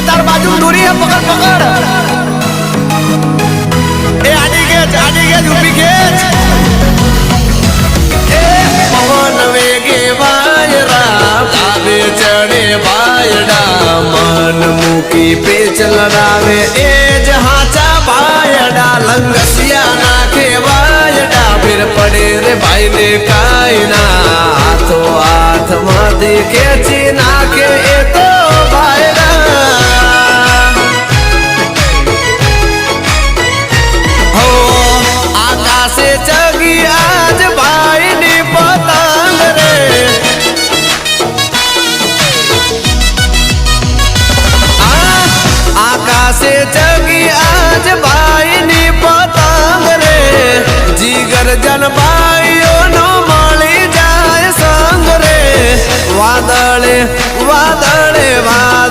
तार बाजू दूरी है पकड़ पकड़ ए आडी गेज ऊपी गेज ए पवन वेगे वायरा ताबे चढ़े बायडा मन मुकी पे चलरावे ए जहाचा बायडा लंगसिया नाखे बायडा फिर पड़े रे भाई ने कायना हाथों हाथ माथे खेची नाखे ए तो बायडा हो आकाशे जगी आज भाई ने पतंग रे आकाशे जगी आज भाई ने पतंग रे जीगर जन भाइयों नो मળી જાય સંગ રે વાદળે